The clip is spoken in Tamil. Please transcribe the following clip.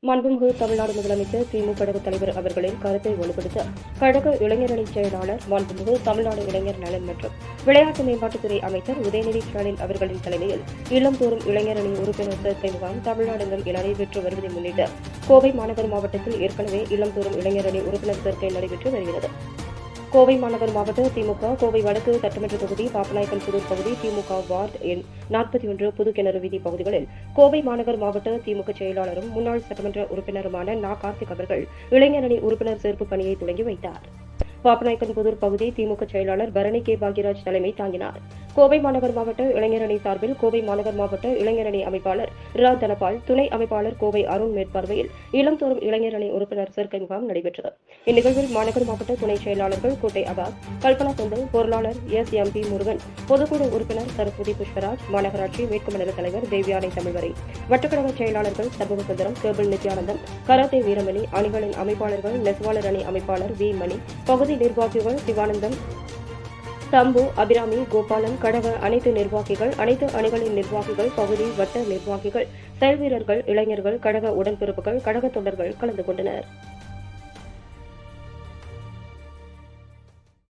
மாண்புமிகு தமிழ்நாடு முதலமைச்சர் திமுக கழக தலைவர் அவர்களின் கருத்தை வலுப்படுத்த கழக இளைஞரணி செயலாளர் மாண்புமிகு தமிழ்நாடு இளைஞர் நலன் மற்றும் விளையாட்டு மேம்பாட்டுத்துறை அமைச்சர் உதயநிதி ஸ்டாலின் அவர்களின் தலைமையில் இல்லந்தோறும் இளைஞரணி உறுப்பினர் சேர்க்கை முகாம் தமிழ்நாடெங்கும் நடைபெற்று வருவதை முன்னிட்டு கோவை மாநகர் மாவட்டத்தில் ஏற்கனவே இல்லந்தோறும் இளைஞரணி உறுப்பினர் சேர்க்கை நடைபெற்று வருகிறது. கோவை மாநகர் மாவட்ட திமுக கோவை வடக்கு சட்டமன்ற தொகுதி பாப்பநாயக்கன் புதூர் பகுதி திமுக வார்டு எண் 41 புதுக்கிணறு வீதி பகுதிகளில் கோவை மாநகர் மாவட்ட திமுக செயலாளரும் முன்னாள் சட்டமன்ற உறுப்பினருமான கார்த்திக் அவர்கள் இளைஞரணி உறுப்பினர் சேர்ப்பு பணியை தொடங்கி வைத்தார். பாப்பநாயக்கன் புதூர் பகுதி திமுக செயலாளர் பரணி கே பாக்யராஜ் தலைமை தாங்கினார். கோவை மாநகர் மாவட்ட இளைஞரணி சார்பில் கோவை மாநகர் மாவட்ட இளைஞரணி அமைப்பாளர் ரா தனபால், துணை அமைப்பாளர் கோவை அருண் மேற்பார்வையில் இல்லந்தோறும் இளைஞரணி உறுப்பினர் சேர்க்கை முகாம் நடைபெற்றது. இந்நிகழ்வில் மாநகர் மாவட்ட துணை செயலாளர்கள் கோட்டை அபாஸ், கல்பனா சொந்தல், பொருளாளர் எஸ்.எம்.பி. முருகன், பொதுக்குழு உறுப்பினர் சரஸ்வதி புஷ்பராஜ், மாநகராட்சி மேற்கு மண்டல தலைவர் தேவியானை தமிழ்வரை, வட்டக்கழக செயலாளர்கள் சண்முக சுந்தரம், கேபிள் நித்யானந்தம், கராத்தே வீரமணி, அணிகளின் அமைப்பாளர்கள் நெசவாளர் அணி அமைப்பாளர் வி மணி, பகுதி நிர்வாகிகள் சிவானந்தம், தம்பு, அபிராமி, கோபாலன், கழக அனைத்து நிர்வாகிகள், அனைத்து அணிகளின் நிர்வாகிகள், பகுதி வட்ட நிர்வாகிகள், செயல்வீரர்கள், இளைஞர்கள், கழக உடன்பிறப்புகள், கழக தொண்டர்கள் கலந்து கொண்டனர்.